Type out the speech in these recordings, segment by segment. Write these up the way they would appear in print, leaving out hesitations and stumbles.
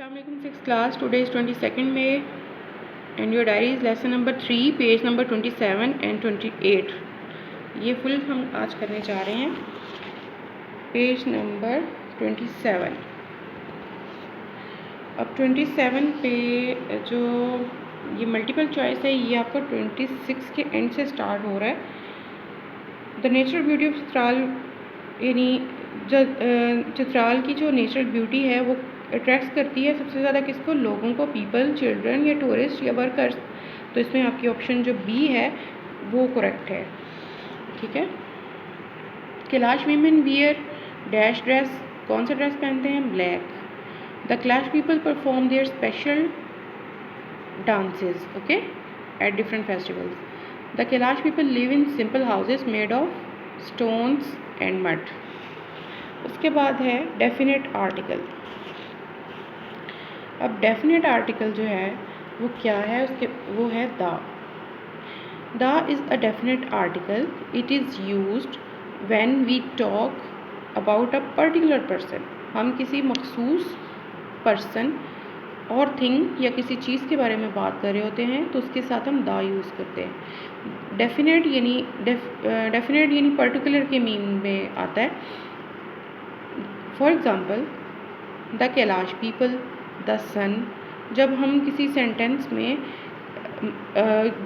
Assalamualaikum 6th class. Today is 22nd May and your diary is lesson number 3, page number 27 and 28. ये full हम आज करने जा रहे हैं पेज नंबर 27. अब 27 पे जो ये मल्टीपल चॉइस है ये आपका 26 के एंड से स्टार्ट हो रहा है. The natural beauty of Chitral, यानी चित्राल की जो नेचुरल ब्यूटी है वो अट्रैक्ट करती है सबसे ज़्यादा किसको? लोगों को, पीपल, चिल्ड्रन या टूरिस्ट या वर्कर्स. तो इसमें आपकी ऑप्शन जो बी है वो करेक्ट है. ठीक है. Kailash women wear dash dress. कौन सा ड्रेस पहनते हैं? Black. The Kailash people perform their special dances, okay, at different festivals. The Kailash people live in simple houses made of stones and mud. उसके बाद है डेफिनेट आर्टिकल. अब डेफिनेट आर्टिकल जो है वो क्या है? उसके वो है the. The is a definite article. It is used when we talk about a particular person. हम किसी मखसूस पर्सन और थिंग या किसी चीज़ के बारे में बात कर रहे होते हैं तो उसके साथ हम द यूज़ करते हैं. डेफिनेट यानी पर्टिकुलर के मीनिंग में आता है. For example the Kailash people, the sun. जब हम किसी सेंटेंस में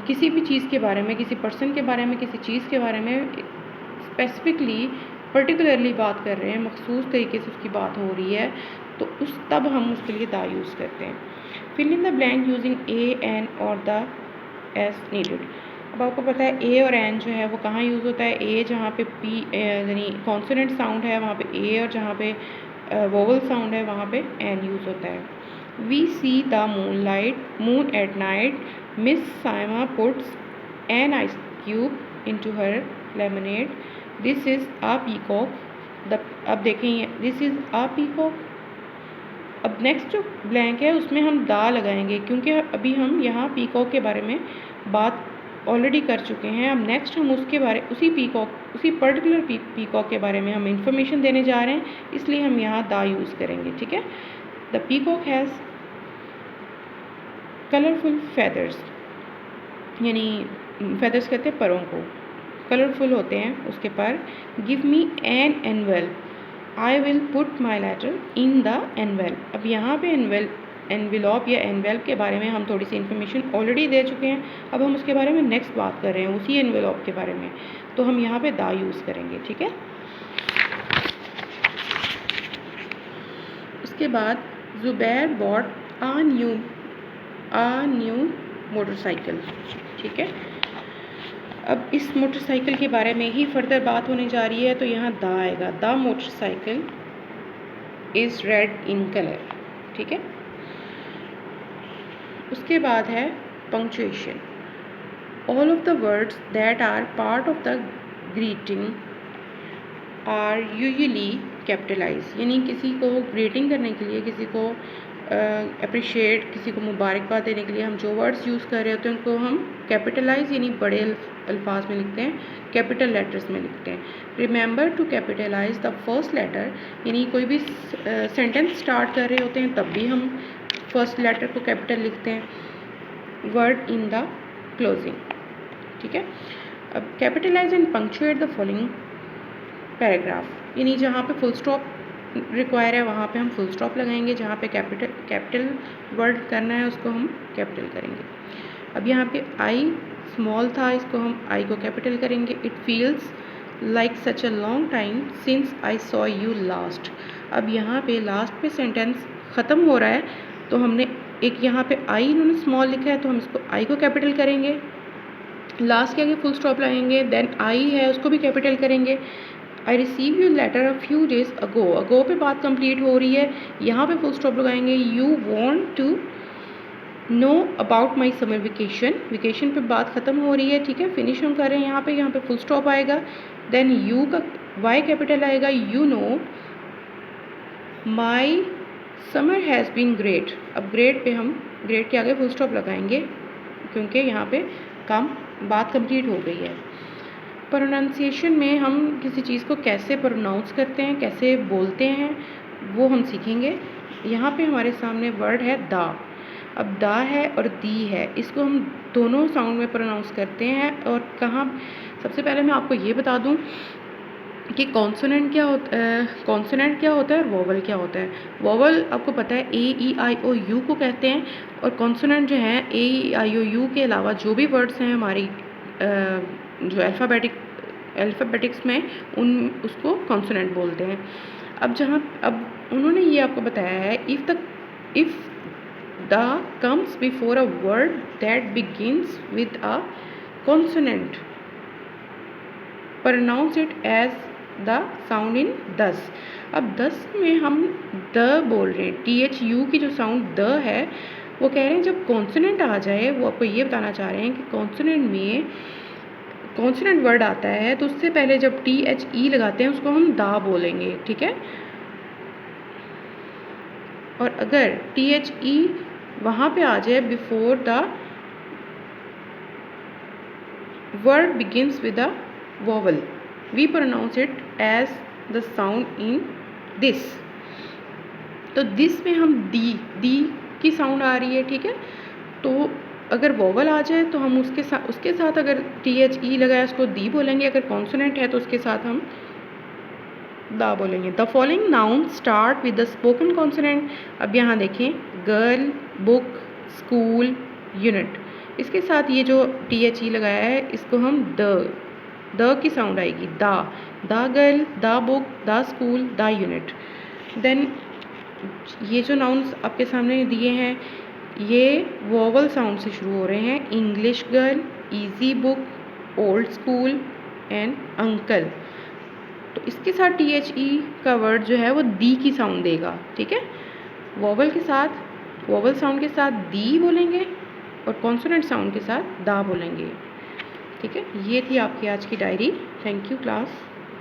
किसी भी चीज़ के बारे में, किसी पर्सन के बारे में, किसी चीज़ के बारे में स्पेसिफिकली पर्टिकुलरली बात कर रहे हैं, मखसूस तरीके से उसकी बात हो रही है, तो तब हम उसके लिए द यूज़ करते हैं. Fill in the blank using a, an और द एस नीडेड. अब आपको पता है ए और एन जो है वो कहाँ यूज़ होता है? ए जहाँ पे पी यानी कॉन्सोनेंट साउंड है वहाँ पे ए, और जहाँ पे वोवल साउंड है वहाँ पे एन यूज़ होता है. We see the moon at night. Miss Saima puts an ice cube into her lemonade. This is a peacock. अब देखें, दिस इज़ अ पीकॉक. अब नेक्स्ट जो ब्लैंक है उसमें हम द लगाएंगे क्योंकि अभी हम यहाँ पीकॉक के बारे में बात ऑलरेडी कर चुके हैं. अब नेक्स्ट हम उसी पर्टिकुलर पीकॉक के बारे में हम इंफॉर्मेशन देने जा रहे हैं, इसलिए हम यहाँ द यूज़ करेंगे. ठीक है. The peacock has colourful feathers. यानी फेदर्स कहते हैं परों को, कलरफुल होते हैं उसके पर. Give me an envelope. I will put my letter in the envelope. अब यहाँ पे एनवेलप या एनवेल्प के बारे में हम थोड़ी सी इन्फॉर्मेशन ऑलरेडी दे चुके हैं. अब हम उसके बारे में नेक्स्ट बात कर रहे हैं, उसी एनवेलप के बारे में, तो हम यहाँ पे द यूज़ करेंगे. ठीक है. उसके बाद Zubair bought a new motorcycle. ठीक है. अब इस मोटरसाइकिल के बारे में ही फर्दर बात होने जा रही है, तो यहाँ द आएगा. The motorcycle is red in colour. ठीक है. उसके बाद है punctuation. All of the words that are part of the greeting are usually capitalise. यानी किसी को ग्रीटिंग करने के लिए, किसी को अप्रिशिएट, किसी को मुबारकबाद देने के लिए हम जो वर्ड्स यूज़ कर रहे होते हैं उनको हम कैपिटलाइज यानी बड़े अल्फाज में लिखते हैं, कैपिटल लेटर्स में लिखते हैं. Remember to capitalise the first letter. यानी कोई भी सेंटेंस स्टार्ट कर रहे होते हैं तब भी हम फर्स्ट लेटर को कैपिटल लिखते हैं. Word in the closing. ठीक है. अब capitalise and punctuate the following paragraph. यानी जहाँ पे फुल स्टॉप रिक्वायर है वहाँ पे हम फुल स्टॉप लगाएंगे, जहाँ पे कैपिटल वर्ड करना है उसको हम कैपिटल करेंगे. अब यहाँ पे आई स्मॉल था, इसको हम आई को कैपिटल करेंगे. It feels like such a long time since I saw you last. अब यहाँ पे लास्ट पे सेंटेंस ख़त्म हो रहा है तो हमने एक यहाँ पे आई इन्होंने स्मॉल लिखा है तो हम इसको आई को कैपिटल करेंगे, लास्ट के आगे फुल स्टॉप लगाएंगे. देन आई है उसको भी कैपिटल करेंगे. I receive you letter a few days ago. Ago पे बात कंप्लीट हो रही है, यहाँ पे फुल स्टॉप लगाएंगे. You want to know about my summer vacation. Vacation पे बात ख़त्म हो रही है. ठीक है. फिनिश हम कर रहे हैं यहाँ पे फुल स्टॉप आएगा. देन यू का वाई कैपिटल आएगा. You know my summer has been great. अब ग्रेट पे हम ग्रेट के आगे फुल स्टॉप लगाएंगे क्योंकि यहाँ पे बात कंप्लीट हो गई है. प्रोनाउंसिएशन में हम किसी चीज़ को कैसे प्रोनाउंस करते हैं, कैसे बोलते हैं, वो हम सीखेंगे. यहाँ पे हमारे सामने वर्ड है दा। अब दा है और दी है, इसको हम दोनों साउंड में प्रोनाउंस करते हैं। और कहाँ, सबसे पहले मैं आपको ये बता दूँ कि कॉन्सोनेंट क्या होता है, कॉन्सोनेंट क्या होता है और वोवल क्या होता है। वोवल आपको पता है A-E-I-O-U को कहते हैं, और कॉन्सोनेंट जो है A-E-I-O-U के अलावा जो भी वर्ड्स हैं हमारी जो अल्फ़ाबेटिक्स में उसको कॉन्सोनेंट बोलते हैं। अब उन्होंने ये आपको बताया है, if the comes before a word that begins with a consonant pronounce it as the sound in दस। अब दस में हम द बोल रहे हैं, THU की जो साउंड द है वो कह रहे हैं जब कॉन्सोनेंट आ जाए, वो आपको ये बताना चाह रहे हैं कि कॉन्सोनेंट में कॉन्सोनेंट वर्ड आता है तो उससे पहले जब THE लगाते हैं उसको हम दा बोलेंगे, ठीक है। और अगर THE वहाँ पे आ जाए before the word begins with a vowel, we pronounce it as the sound in this। तो दिस में हम दी की साउंड आ रही है, ठीक है। तो अगर वोवल आ जाए तो हम उसके साथ अगर THE लगाए उसको दी बोलेंगे, अगर कॉन्सोनेंट है तो उसके साथ हम दा बोलेंगे। The following noun start with the spoken consonant. अब यहाँ देखें, गर्ल, बुक, स्कूल, यूनिट, इसके साथ ये जो THE लगाया है इसको हम द की साउंड आएगी, the girl, the book, the school, the unit. Then ये जो नाउन्स आपके सामने दिए हैं ये वोवल साउंड से शुरू हो रहे हैं, English girl, easy book, old school and uncle. तो इसके साथ THE का वर्ड जो है वो दी की साउंड देगा, ठीक है। वोवल साउंड के साथ दी बोलेंगे और कॉन्सोनेंट साउंड के साथ दा बोलेंगे, ठीक है। ये थी आपकी आज की डायरी। Thank you class.